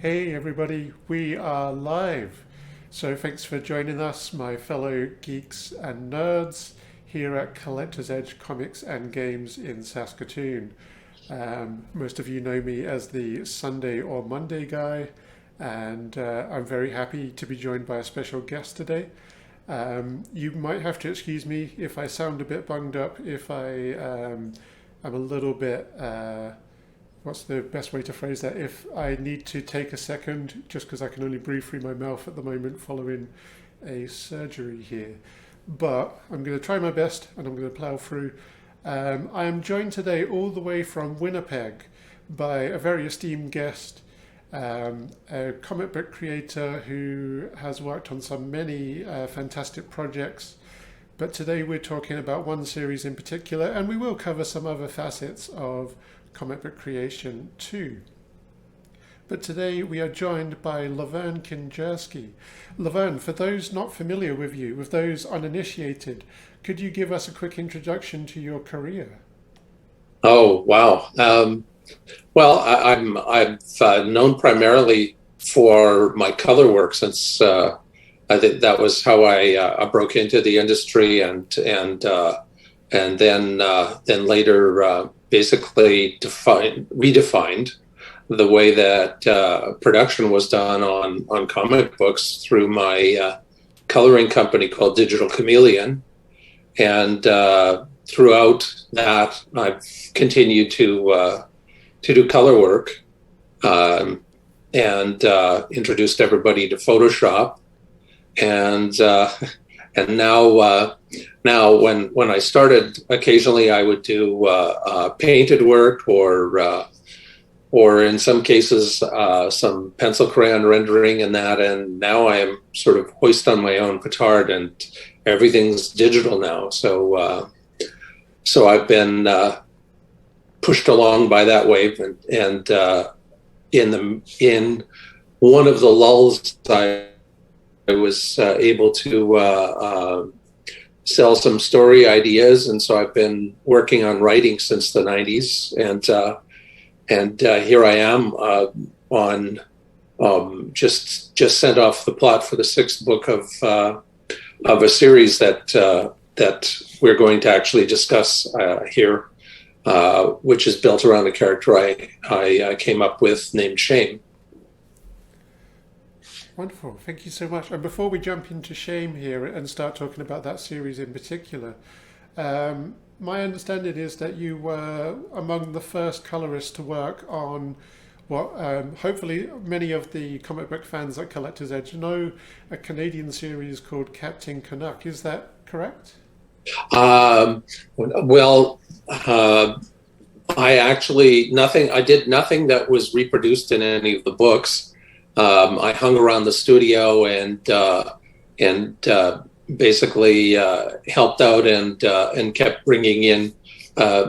Hey everybody, we are live. So thanks for joining us, my fellow geeks and nerds, here at Collector's Edge Comics and Games in Saskatoon. Most of you know me as the Sunday or Monday guy, and I'm very happy to be joined by a special guest today. You might have to excuse me if I sound a bit bunged up, if I'm a little bit what's the best way to phrase that? If I need to take a second, just because I can only breathe through my mouth at the moment following a surgery here. But I'm going to try my best and I'm going to plow through. I am joined today all the way from Winnipeg by a very esteemed guest, a comic book creator who has worked on some many fantastic projects. But today we're talking about one series in particular, and we will cover some other facets of comic book creation too. But today we are joined by Lovern Kindzierski. Lovern, for those not familiar with you, with those uninitiated, could you give us a quick introduction to your career? Oh, wow. I've known primarily for my color work since I think that was how I broke into the industry, and then later basically redefined the way that production was done on comic books through my coloring company called Digital Chameleon. And throughout that, I've continued to do color work, and introduced everybody to Photoshop. And now when I started, occasionally I would do painted work, or in some cases some pencil crayon rendering and that. And now I am sort of hoist on my own petard, and everything's digital now. So I've been pushed along by that wave, and in one of the lulls, I was able to sell some story ideas, and so I've been working on writing since the '90s, and here I am on just sent off the plot for the sixth book of a series that we're going to actually discuss here, which is built around a character I came up with named Shame. Wonderful, thank you so much. And before we jump into Shame here and start talking about that series in particular, my understanding is that you were among the first colorists to work on what hopefully many of the comic book fans at Collector's Edge know, a Canadian series called Captain Canuck. Is that correct? Well, I did nothing that was reproduced in any of the books. I hung around the studio and basically helped out and kept bringing in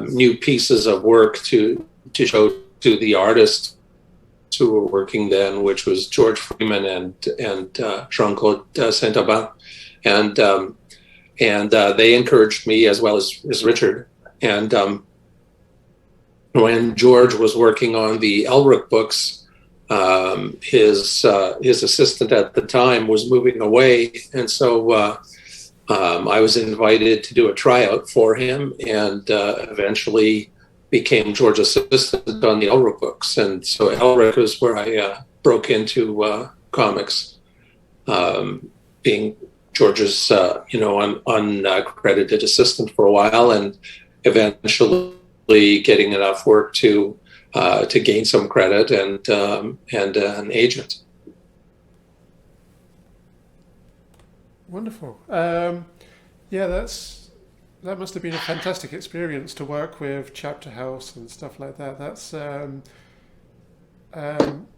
new pieces of work to show to the artists who were working then, which was George Freeman and Jean-Claude Saint-Aubin, and they encouraged me, as well as Richard. And when George was working on the Elric books, his assistant at the time was moving away, and so I was invited to do a tryout for him, and eventually became George's assistant on the Elric books. And so Elric is where I broke into comics, being George's uncredited assistant for a while, and eventually getting enough work to gain some credit and an agent. Wonderful. Yeah, that must have been a fantastic experience to work with Chapter House and stuff like that. That's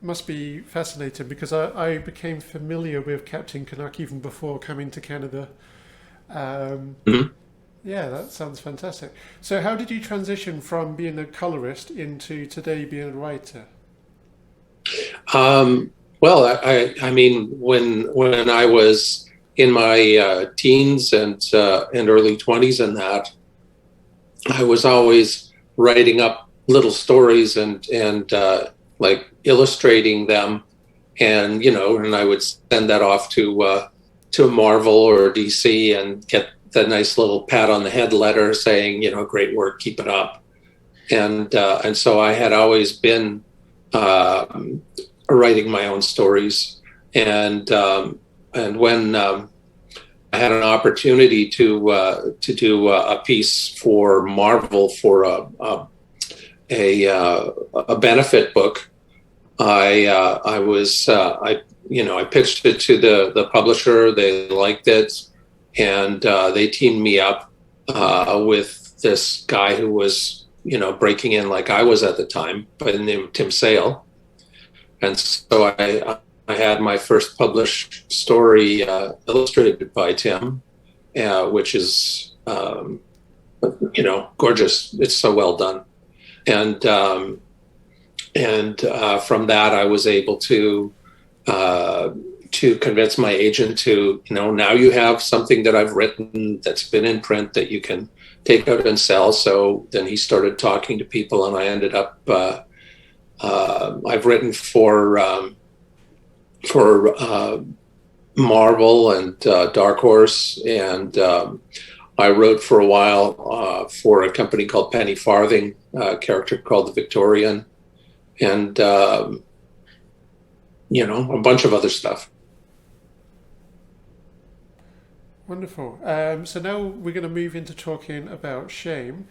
must be fascinating, because I became familiar with Captain Canuck even before coming to Canada. Mhm. Yeah, that sounds fantastic. So how did you transition from being a colorist into today being a writer? Well, I mean, when I was in my teens and early 20s and that, I was always writing up little stories and like illustrating them and and I would send that off to Marvel or DC and get the nice little pat on the head letter saying, great work, keep it up. And so I had always been writing my own stories, and when I had an opportunity to do a piece for Marvel for a benefit book, I pitched it to the publisher. They liked it, and they teamed me up with this guy who was breaking in like I was at the time, by the name of Tim Sale. And so I had my first published story illustrated by Tim, which is gorgeous. It's so well done, and from that I was able to convince my agent to, now you have something that I've written that's been in print that you can take out and sell. So then he started talking to people, and I ended up I've written for Marvel and Dark Horse, and I wrote for a while for a company called Penny Farthing, a character called the Victorian, and a bunch of other stuff. Wonderful. So now we're going to move into talking about shame.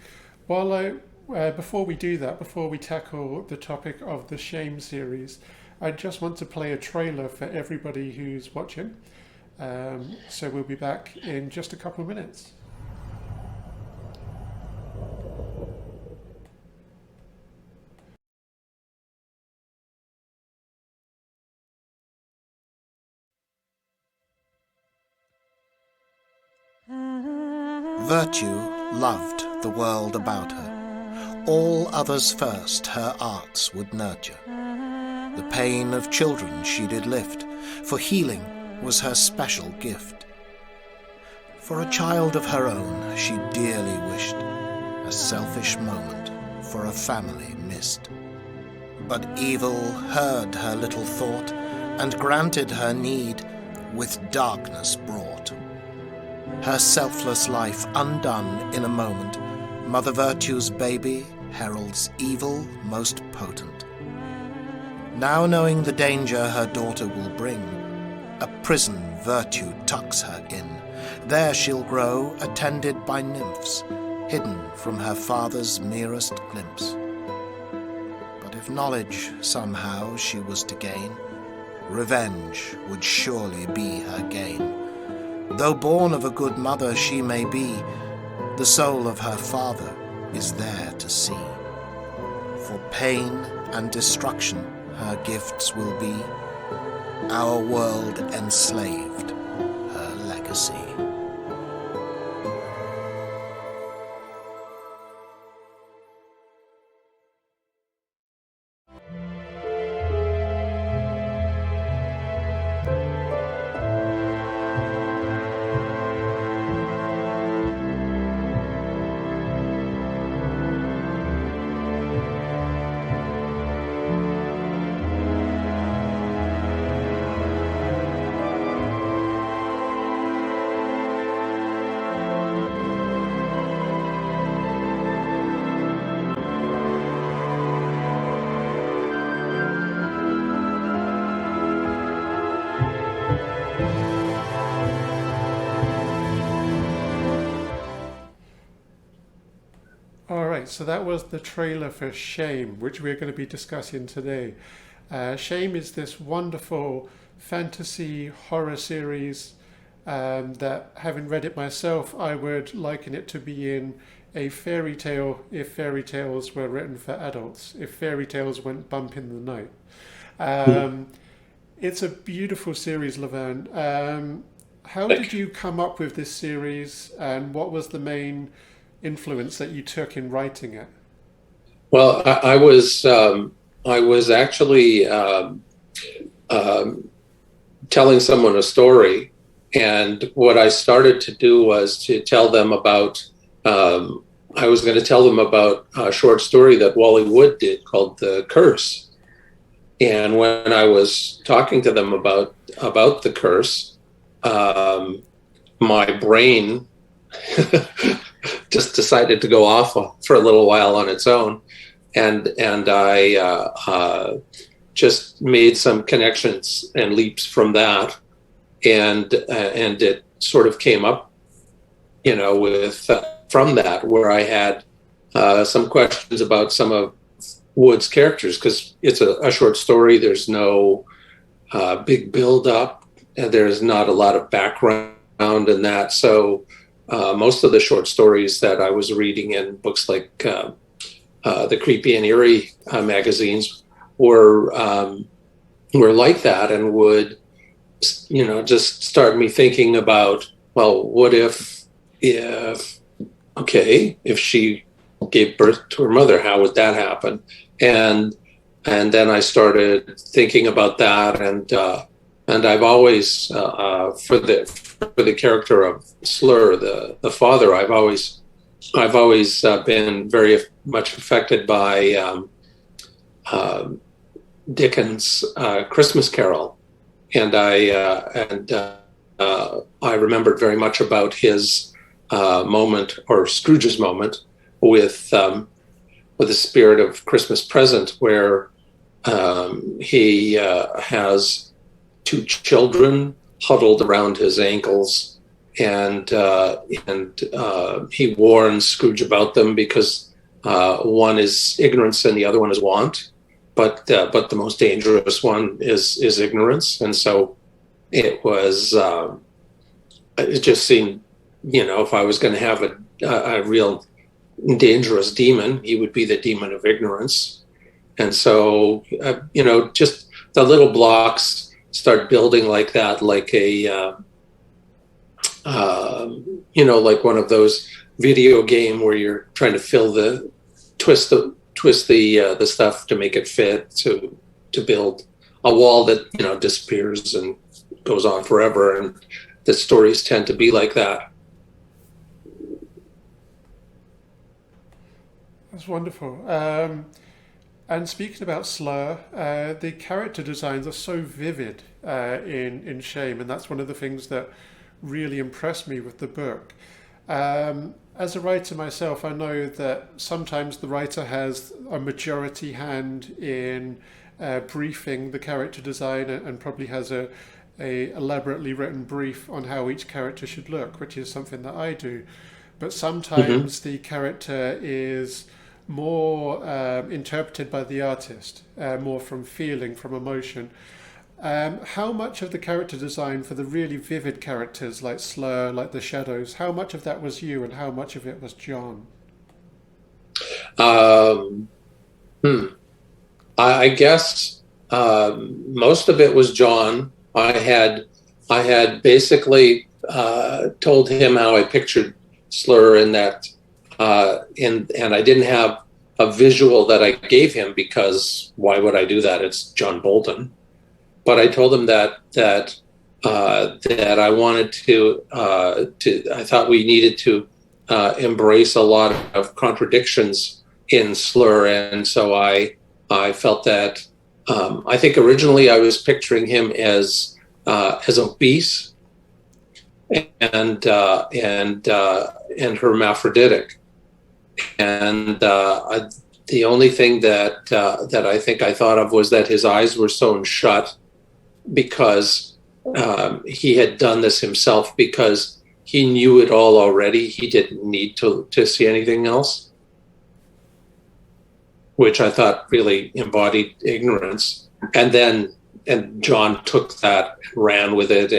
Before we do that, before we tackle the topic of the Shame series, I just want to play a trailer for everybody who's watching. So we'll be back in just a couple of minutes. Virtue loved the world about her. All others first her arts would nurture. The pain of children she did lift, for healing was her special gift. For a child of her own she dearly wished, a selfish moment for a family missed. But evil heard her little thought, and granted her need with darkness brought. Her selfless life undone in a moment, Mother Virtue's baby heralds evil most potent. Now knowing the danger her daughter will bring, a prison Virtue tucks her in. There she'll grow, attended by nymphs, hidden from her father's merest glimpse. But if knowledge somehow she was to gain, revenge would surely be her gain. Though born of a good mother she may be, the soul of her father is there to see. For pain and destruction her gifts will be, our world enslaved, her legacy. So that was the trailer for Shame, which we're going to be discussing today. Shame is this wonderful fantasy horror series that, having read it myself, I would liken it to being a fairy tale if fairy tales were written for adults, if fairy tales went bump in the night. It's a beautiful series, Lovern. How did you come up with this series, and what was the main influence that you took in writing it? Well, I was actually telling someone a story, and what I started to do was to tell them about. I was going to tell them about a short story that Wally Wood did called "The Curse," And when I was talking to them about the curse, my brain just decided to go off for a little while on its own, and I just made some connections and leaps from that, and it sort of came up, with from that, where I had some questions about some of Wood's characters, because it's a short story. There's no big build up, and there's not a lot of background in that. So most of the short stories that I was reading in books like the Creepy and Eerie magazines were like that, and would, just start me thinking about, well, what if she gave birth to her mother, how would that happen? And then I started thinking about that, and I've always for the character of Slur, the father, I've always been very much affected by Dickens' Christmas Carol, and I remembered very much about his moment, or Scrooge's moment, with the spirit of Christmas Present, where he has two children huddled around his ankles, and he warns Scrooge about them, because one is ignorance and the other one is want, but the most dangerous one is ignorance. And so it just seemed, if I was going to have a real dangerous demon, he would be the demon of ignorance. And so just the little blocks start building like that, like a like one of those video game where you're trying to twist the stuff to make it fit, to build a wall that disappears and goes on forever. And the stories tend to be like that. That's wonderful. And speaking about Slur, the character designs are so vivid in Shame, and that's one of the things that really impressed me with the book. As a writer myself, I know that sometimes the writer has a majority hand in briefing the character design, and probably has a elaborately written brief on how each character should look, which is something that I do. But sometimes the character is more interpreted by the artist, more from feeling, from emotion. How much of the character design for the really vivid characters like Slur, like the Shadows, how much of that was you and how much of it was John? I guess most of it was John. I had basically told him how I pictured Slur, in that and I didn't have a visual that I gave him, because why would I do that? It's John Bolton. But I told him that I wanted to I thought we needed to embrace a lot of contradictions in Slur, and so I felt that I think originally I was picturing him as obese and hermaphroditic, and the only thing that I think I thought of was that his eyes were sewn shut, because he had done this himself, because he knew it all already. He didn't need to see anything else, which I thought really embodied ignorance. And John took that and ran with it,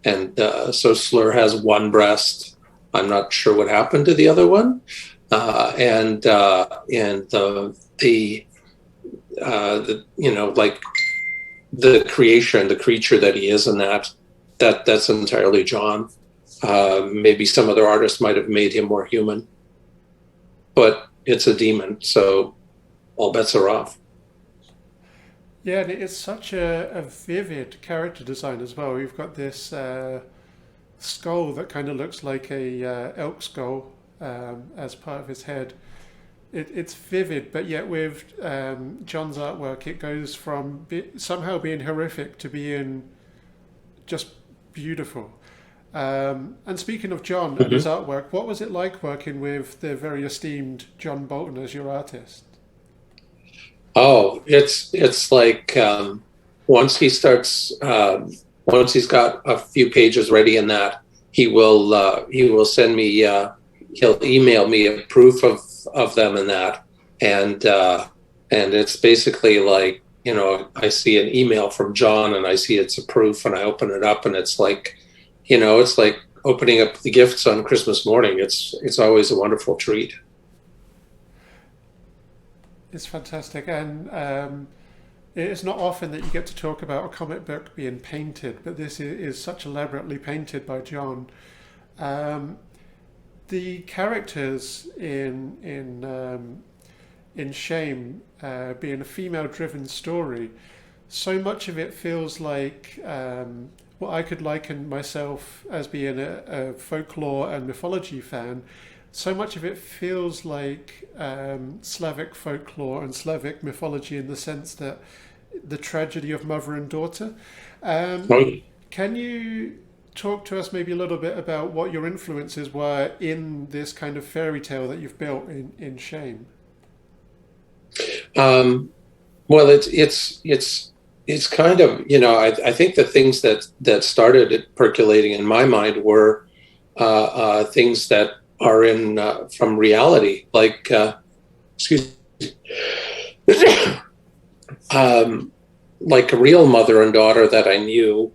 and so Slur has one breast. I'm not sure what happened to the other one, and the creation, the creature that he is, and that's entirely John. Maybe some other artists might have made him more human, but it's a demon, so all bets are off. Yeah, and it's such a vivid character design as well. You've got this skull that kind of looks like a elk skull as part of his head. it's vivid, but yet with John's artwork, it goes from somehow being horrific to being just beautiful. And speaking of John and his artwork, what was it like working with the very esteemed John Bolton as your artist? Oh, it's like once he starts, once he's got a few pages ready in that, he will send me, he'll email me a proof of them and that, and it's basically like, you know, I see an email from John and I see it's a proof and I open it up and it's like, you know, it's like opening up the gifts on Christmas morning. It's always a wonderful treat. It's fantastic, and it's not often that you get to talk about a comic book being painted, but this is such elaborately painted by John. The characters in Shame being a female-driven story, so much of it feels like what I could liken myself as being a folklore and mythology fan. So much of it feels like Slavic folklore and Slavic mythology in the sense that the tragedy of mother and daughter. Can you talk to us maybe a little bit about what your influences were in this kind of fairy tale that you've built in Shame? Well, it's kind of, you know, I think the things that started it percolating in my mind were things that are in from reality, like excuse me, like a real mother and daughter that I knew,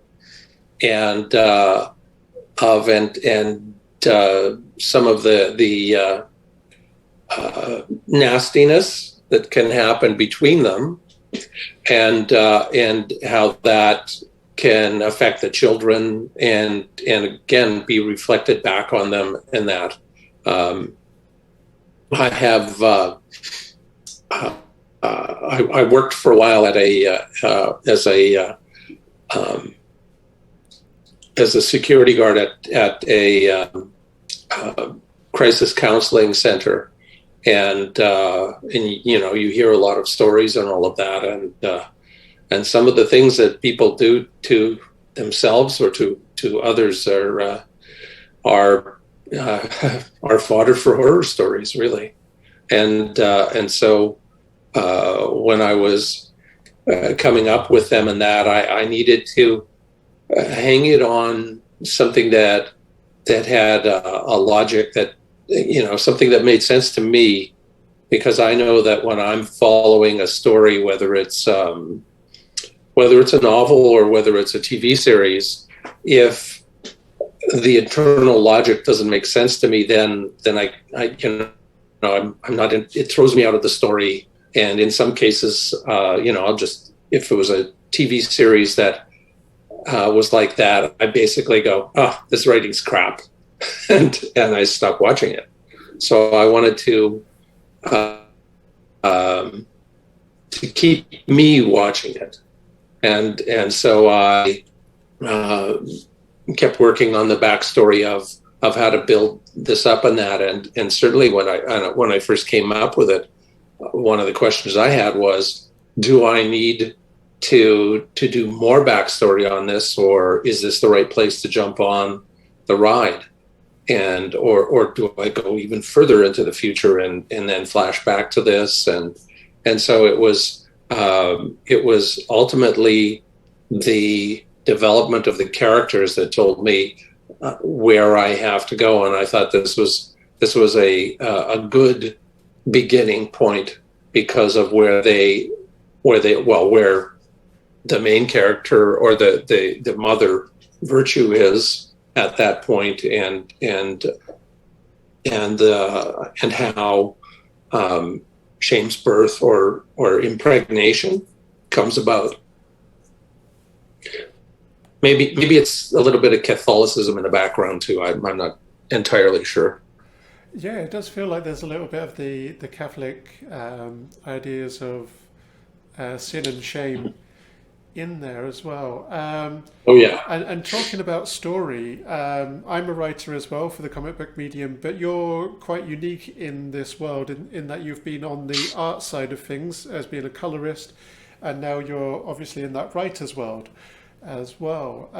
and some of the nastiness that can happen between them, and how that can affect the children, and again be reflected back on them in that. I have I worked for a while at as a security guard at a crisis counseling center, and you know, you hear a lot of stories and all of that, and some of the things that people do to themselves or to others are fodder for horror stories, really. And so when I was coming up with them and that, I needed to hang it on something that had a logic, that, you know, something that made sense to me, because I know that when I'm following a story, whether it's a novel or whether it's a TV series, if the internal logic doesn't make sense to me, then I you know, I'm not in, it throws me out of the story. And in some cases, you know, I'll just, if it was a TV series that was like that, I basically go, oh, this writing's crap, and I stop watching it. So I wanted to keep me watching it, and so I kept working on the backstory of how to build this up and that, and certainly when I first came up with it, one of the questions I had was, do I need to do more backstory on this, or is this the right place to jump on the ride, and or do I go even further into the future and then flash back to this, and so it was ultimately the development of the characters that told me where I have to go, and I thought this was a good beginning point, because of where the main character or the mother virtue is at that point, and how Shame's birth or impregnation comes about. Maybe it's a little bit of Catholicism in the background too. I'm not entirely sure. Yeah, it does feel like there's a little bit of the Catholic ideas of sin and shame in there as well. Oh yeah. And talking about story, I'm a writer as well for the comic book medium, but you're quite unique in this world in that you've been on the art side of things as being a colorist, and now you're obviously in that writer's world as well.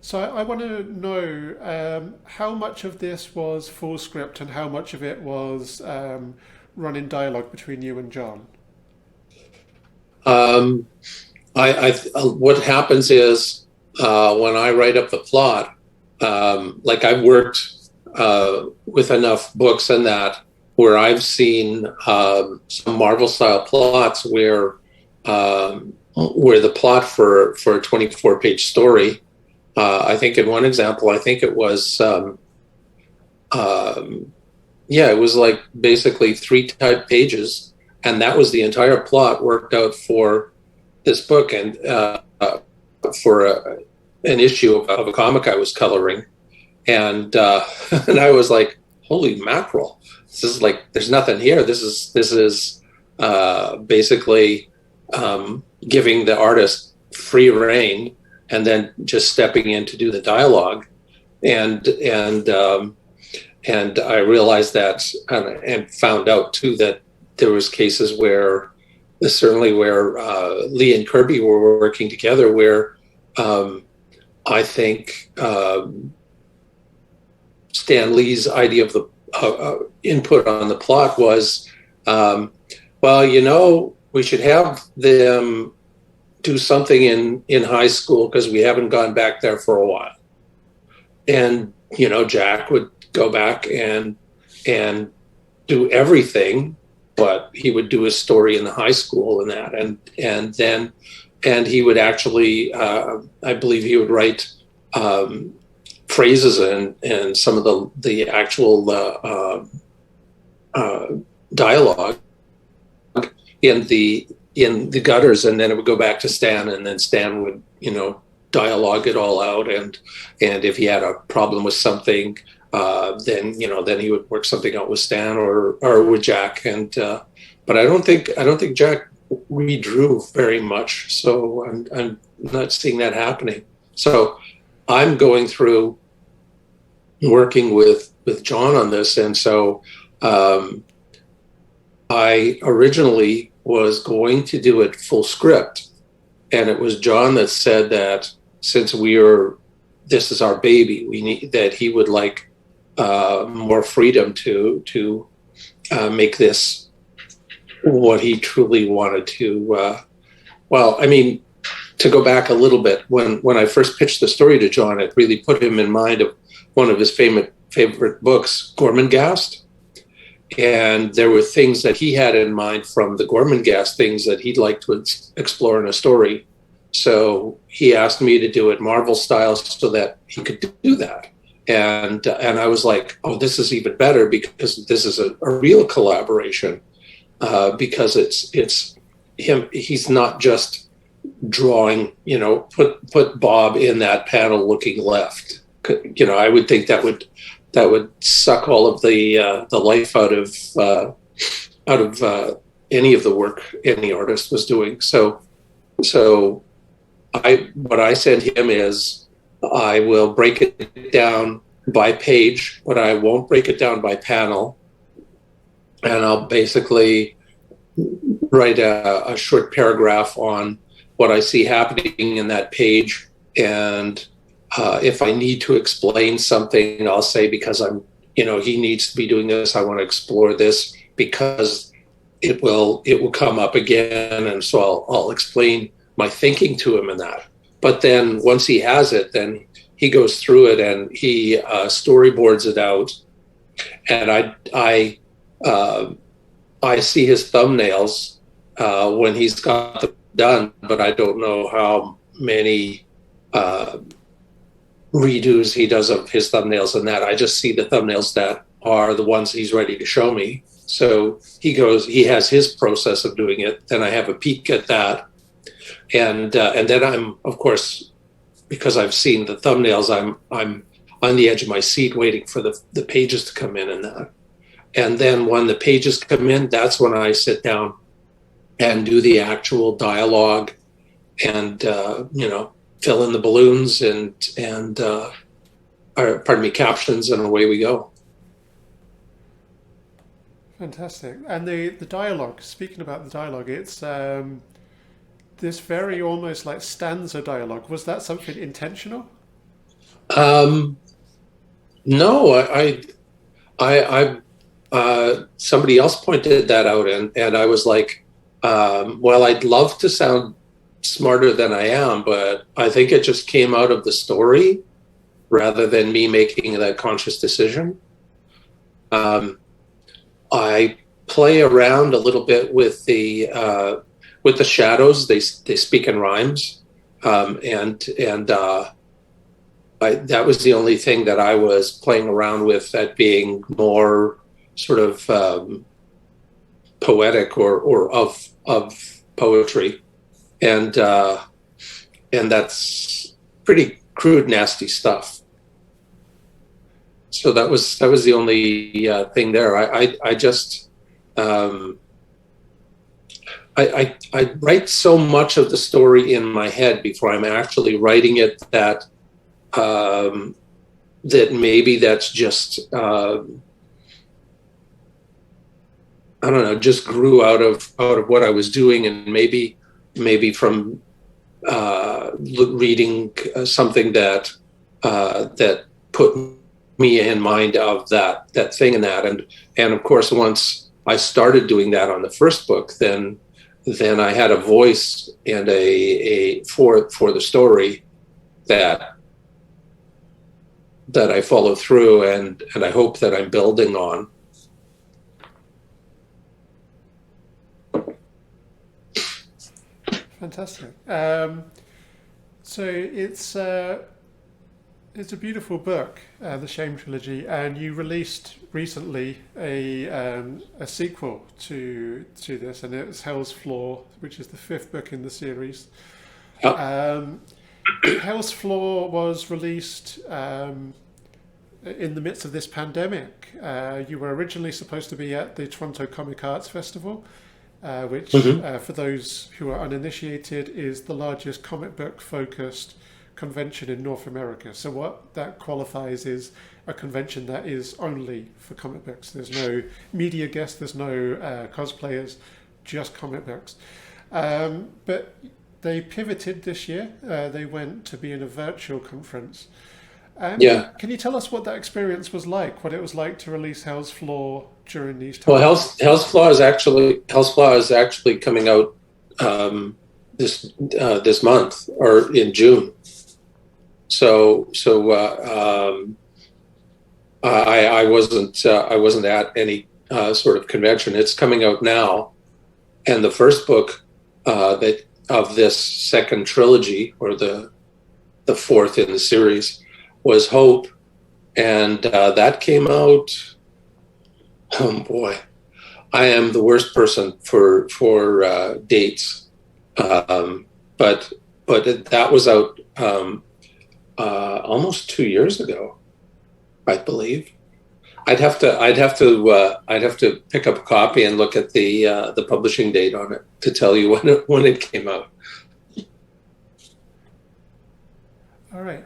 So I want to know how much of this was full script and how much of it was running dialogue between you and John. What happens is when I write up the plot, like I've worked with enough books and that where I've seen some Marvel style plots where the plot for a 24-page story, I think in one example, I think it was it was like basically 3 typed pages, and that was the entire plot worked out for this book and for an issue of a comic I was coloring, and and I was like, holy mackerel! This is like, there's nothing here. This is basically giving the artist free rein and then just stepping in to do the dialogue, and I realized that and found out too that there was cases where certainly where Lee and Kirby were working together where I think Stan Lee's idea of the input on the plot was, well, you know, we should have them do something in high school because we haven't gone back there for a while. And, you know, Jack would go back and do everything, but he would do his story in the high school and that. And he would actually, I believe he would write phrases and some of the actual dialogue in the gutters, and then it would go back to Stan, and then Stan would, you know, dialogue it all out, and if he had a problem with something, then he would work something out with Stan or with Jack, and but I don't think Jack redrew very much, so I'm not seeing that happening. So I'm going through working with John on this, and so I originally was going to do it full script, and it was John that said that since this is our baby, we need that he would like more freedom to make this what he truly wanted to. Well, I mean, to go back a little bit, when I first pitched the story to John, it really put him in mind of one of his favorite books, Gormenghast. And there were things that he had in mind from the Gormenghast things that he'd like to explore in a story. So he asked me to do it Marvel style so that he could do that. And I was like, oh, this is even better because this is a real collaboration, because it's him. He's not just drawing, you know, put Bob in that panel looking left. You know, I would think that would suck all of the life out of any of the work any artist was doing. So what I said to him is, I will break it down by page, but I won't break it down by panel, and I'll basically write a short paragraph on what I see happening in that page, and if I need to explain something, I'll say, because he needs to be doing this, I want to explore this because it will come up again, and so I'll explain my thinking to him in that. But then once he has it, then he goes through it and he storyboards it out, and I see his thumbnails when he's got them done, but I don't know how many redos he does of his thumbnails and that. I just see the thumbnails that are the ones he's ready to show me. So he has his process of doing it. Then I have a peek at that. And then I'm, of course, because I've seen the thumbnails, I'm on the edge of my seat waiting for the pages to come in and that. And then when the pages come in, that's when I sit down and do the actual dialogue fill in the balloons and captions, and away we go. Fantastic. And the dialogue, speaking about the dialogue, it's this very almost like stanza dialogue. Was that something intentional? No, somebody else pointed that out, and I was like, well, I'd love to sound smarter than I am, but I think it just came out of the story rather than me making that conscious decision. I play around a little bit with the shadows. They speak in rhymes, that was the only thing that I was playing around with, that being more sort of poetic or of poetry, and that's pretty crude, nasty stuff. So that was the only thing there. I just I write so much of the story in my head before I'm actually writing it that maybe that's just I don't know, just grew out of what I was doing, and maybe from reading something that put me in mind of that thing and that, and of course once I started doing that on the first book, then I had a voice and a for the story that I follow through, and I hope that I'm building on. Fantastic. So it's a beautiful book, the Shame Trilogy, and you released recently a sequel to this, and it's Hell's Floor, which is the 5th book in the series. Hell's Floor was released in the midst of this pandemic. You were originally supposed to be at the Toronto Comic Arts Festival, which, for those who are uninitiated, is the largest comic book focused convention in North America. So what that qualifies is a convention that is only for comic books. There's no media guests, there's no cosplayers, just comic books. But they pivoted this year. They went to being a virtual conference. Can you tell us what that experience was like? What it was like to release Hell's Floor during these times? Well, Hell's Floor is actually coming out this month, or in June. So I wasn't at any sort of convention. It's coming out now, and the first book of this second trilogy, or the 4th in the series, was Hope, and that came out. Oh boy, I am the worst person for dates, but that was out almost 2 years ago, I believe. I'd have to pick up a copy and look at the publishing date on it to tell you when it came out. All right.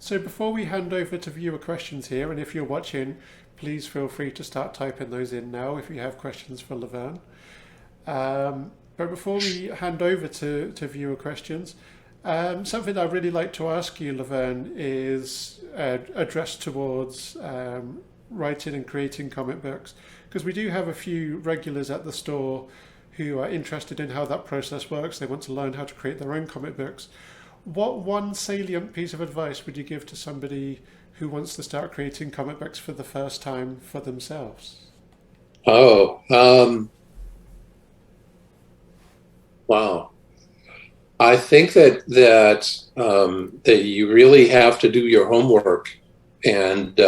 So before we hand over to viewer questions here, and if you're watching, please feel free to start typing those in now if you have questions for Lovern. But before we hand over to viewer questions, something I'd really like to ask you, Lovern, is addressed towards writing and creating comic books, because we do have a few regulars at the store who are interested in how that process works. They want to learn how to create their own comic books. What one salient piece of advice would you give to somebody who wants to start creating comic books for the first time for themselves? Wow. I think that you really have to do your homework, and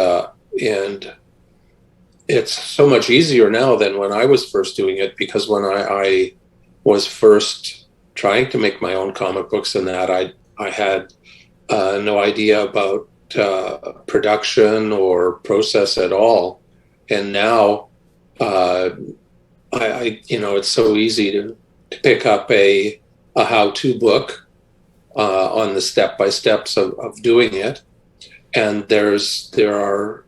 it's so much easier now than when I was first doing it, because when I was first trying to make my own comic books and that, I had no idea about production or process at all, and now it's so easy to pick up a a how-to book on the step-by-steps of doing it. And there are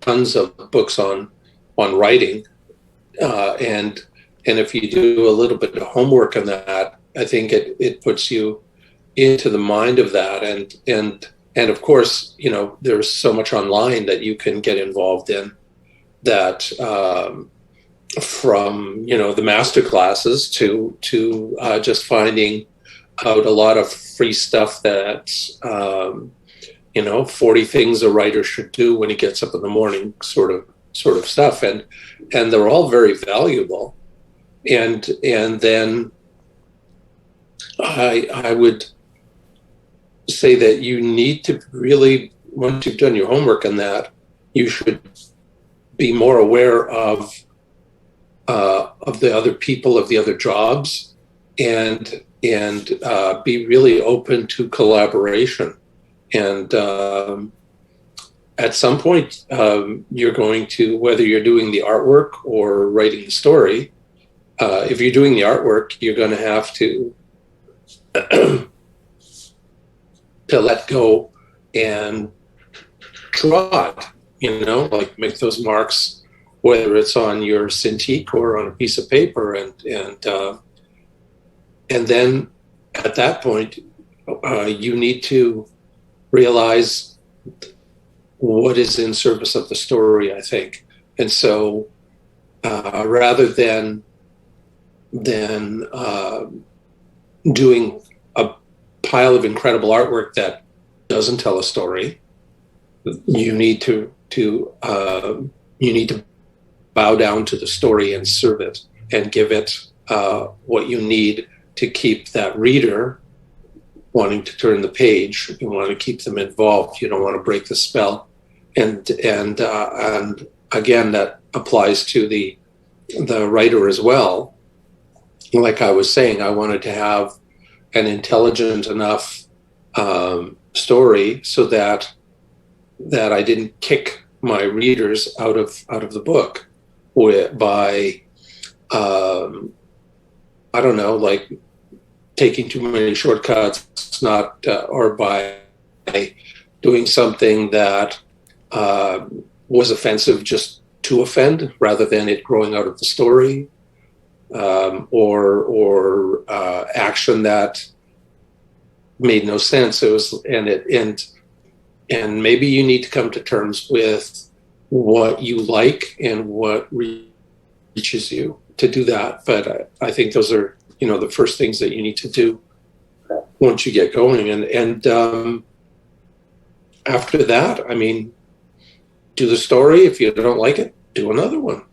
tons of books on writing, and if you do a little bit of homework on that, I think it puts you into the mind of that, and of course, there's so much online that you can get involved in that, from the master classes to just finding out a lot of free stuff that 40 things a writer should do when he gets up in the morning, sort of stuff, and they're all very valuable. And then I would say that you need to really, once you've done your homework on that, you should be more aware of the other people, of the other jobs, and be really open to collaboration. And at some point, you're going to, whether you're doing the artwork or writing the story, if you're doing the artwork, you're going to have to let go and draw it, like make those marks, whether it's on your Cintiq or on a piece of paper, and then at that point, you need to realize what is in service of the story, I think. And so rather than doing a pile of incredible artwork that doesn't tell a story, you need to bow down to the story and serve it and give it what you need to keep that reader wanting to turn the page. You want to keep them involved. You don't want to break the spell. And again, that applies to the writer as well. Like I was saying, I wanted to have an intelligent enough story so that I didn't kick my readers out of the book by I don't know, like taking too many shortcuts, or by doing something that was offensive just to offend, rather than it growing out of the story, or action that made no sense. It was, and maybe you need to come to terms with what you like and what reaches you to do that. But I think those are, the first things that you need to do once you get going. And after that, I mean, do the story. If you don't like it, do another one.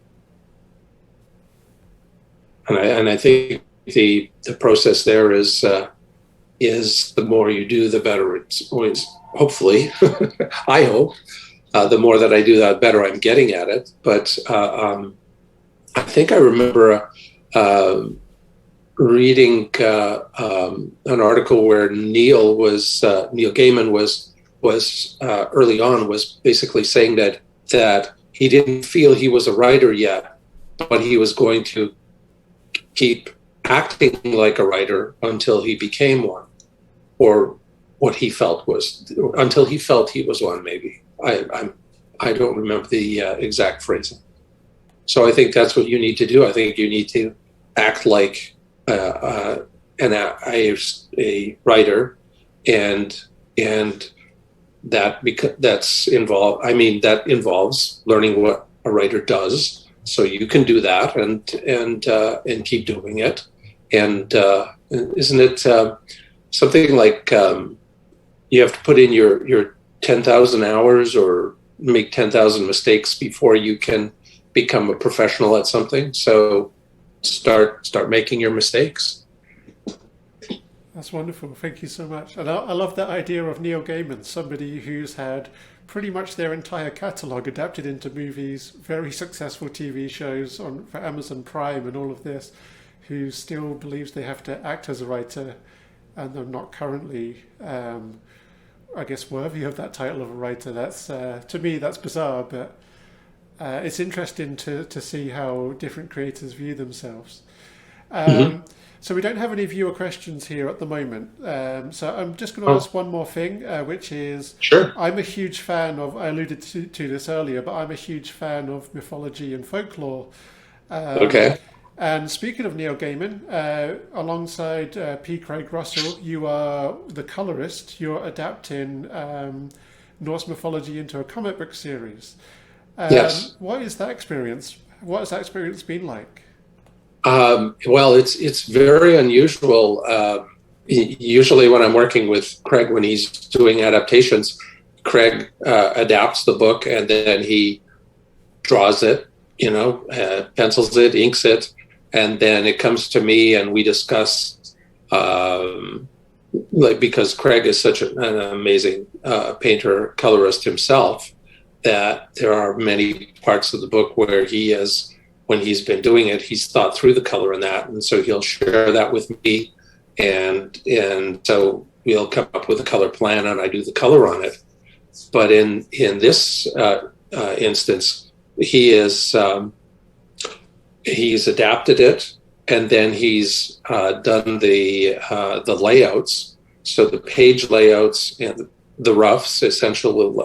And I think the process there is the more you do, the better it's always, hopefully, I hope, the more that I do, the better I'm getting at it. But I think I remember reading an article where Neil Gaiman was early on, was basically saying that he didn't feel he was a writer yet, but he was going to keep acting like a writer until he became one, or what he felt was, until he felt he was one, maybe. I don't remember the exact phrasing. So I think that's what you need to do. I think you need to act like a writer, and that involves learning what a writer does. So you can do that and keep doing it. And isn't it something like you have to put in your 10,000 hours or make 10,000 mistakes before you can become a professional at something? So start making your mistakes. That's wonderful. Thank you so much. And I love that idea of Neil Gaiman, somebody who's had pretty much their entire catalogue adapted into movies, very successful TV shows for Amazon Prime and all of this, who still believes they have to act as a writer, and they're not currently, I guess, worthy of that title of a writer. That's to me, that's bizarre, but it's interesting to see how different creators view themselves. So we don't have any viewer questions here at the moment. So I'm just going to ask one more thing, which is, Sure. I'm a huge fan of, I alluded to this earlier, but I'm a huge fan of mythology and folklore. Okay. And speaking of Neil Gaiman, alongside P. Craig Russell, you are the colorist. You're adapting Norse mythology into a comic book series. Yes. What is that experience? What has that experience been like? Well, it's very unusual. Usually, when I'm working with Craig, when he's doing adaptations, Craig adapts the book and then he draws it, pencils it, inks it, and then it comes to me and we discuss. Because Craig is such an amazing painter, colorist himself, that there are many parts of the book where he is. When he's been doing it, he's thought through the color in that, and so he'll share that with me, and so we'll come up with a color plan, and I do the color on it. But in this instance, he's adapted it, and then he's done the layouts, so the page layouts and the roughs, essential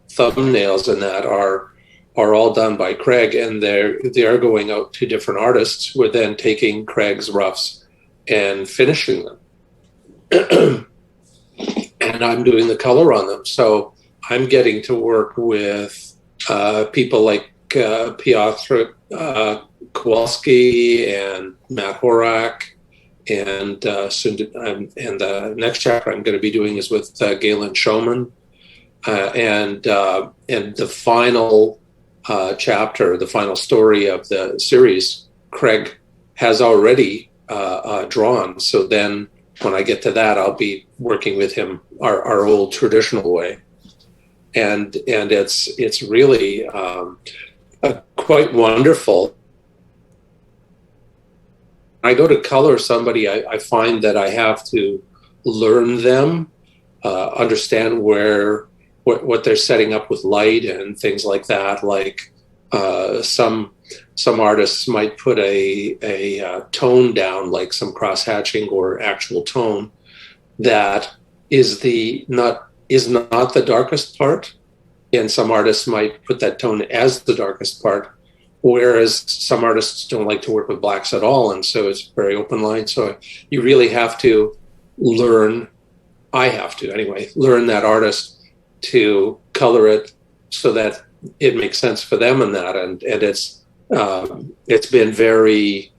thumbnails, and that are all done by Craig, and they are going out to different artists who are then taking Craig's roughs and finishing them. And I'm doing the color on them. So I'm getting to work with people like Piotr Kowalski and Matt Horak, and the next chapter I'm going to be doing is with Galen Showman, and the final chapter, the final story of the series, Craig has already drawn. So then when I get to that, I'll be working with him our old traditional way. And it's really quite wonderful. I go to color somebody, I find that I have to learn them, understand what they're setting up with light and things like that. Like some artists might put a tone down, like some cross hatching or actual tone that is not the darkest part, and some artists might put that tone as the darkest part, whereas some artists don't like to work with blacks at all, and so it's very open line. So you really have to learn. I have to anyway learn that artist to color it so that it makes sense for them, and that, and it's been very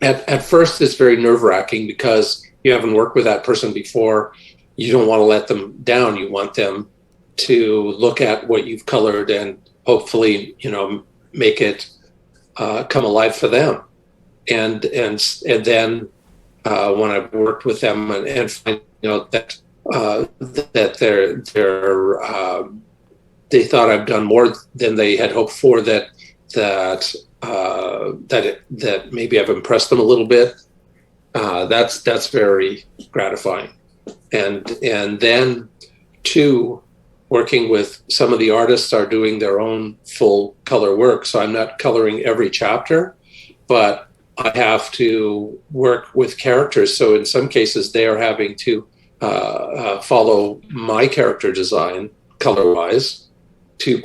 at first it's very nerve-wracking because you haven't worked with that person before. You don't want to let them down. You want them to look at what you've colored and hopefully make it come alive for them, and then when I've worked with them and find that they thought I've done more than they had hoped for, that maybe I've impressed them a little bit. That's very gratifying. And then too, working with some of the artists are doing their own full color work. So I'm not coloring every chapter, but I have to work with characters. So in some cases they are having to follow my character design color-wise to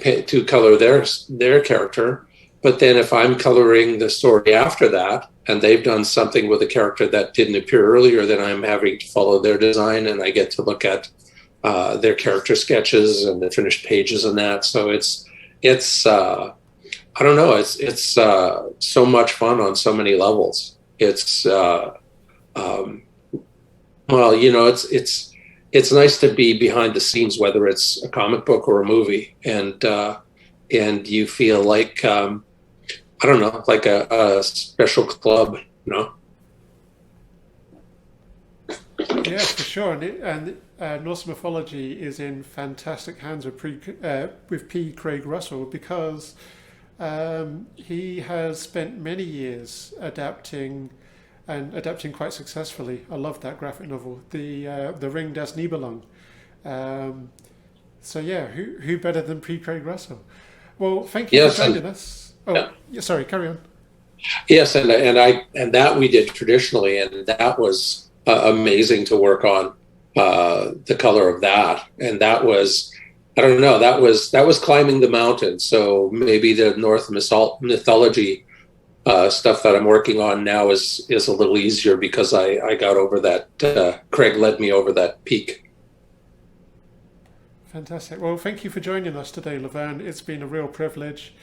color their character. But then if I'm coloring the story after that and they've done something with a character that didn't appear earlier, then I'm having to follow their design, and I get to look at their character sketches and the finished pages and that. So it's I don't know, it's so much fun on so many levels. It's it's nice to be behind the scenes, whether it's a comic book or a movie, and you feel like I don't know, like a special club, Yeah, for sure. And Norse mythology is in fantastic hands with P. Craig Russell, because he has spent many years adapting quite successfully. I love that graphic novel, the Ring des Nibelung. So yeah, who better than P. Craig Russell? Well, thank you for joining us. Oh, yeah, sorry, carry on. Yes, and that we did traditionally, and that was amazing to work on the color of that. And that was, I don't know, that was climbing the mountain. So maybe the Norse mythology stuff that I'm working on now is a little easier because I got over that. Craig led me over that peak. Fantastic. Well, thank you for joining us today, Lovern. It's been a real privilege.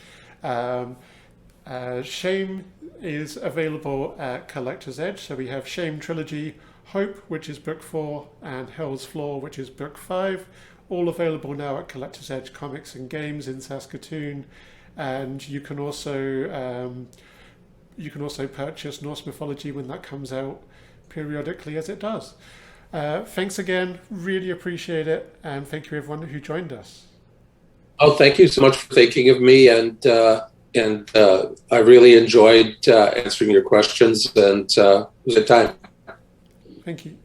Shame is available at Collector's Edge. So we have Shame Trilogy, Hope, which is book 4, and Hell's Floor, which is book 5. All available now at Collector's Edge Comics and Games in Saskatoon. And you can also purchase Norse mythology when that comes out periodically, as it does. Thanks again. Really appreciate it. And thank you everyone who joined us. Oh, thank you so much for thinking of me, and I really enjoyed answering your questions, and it was a time. Thank you.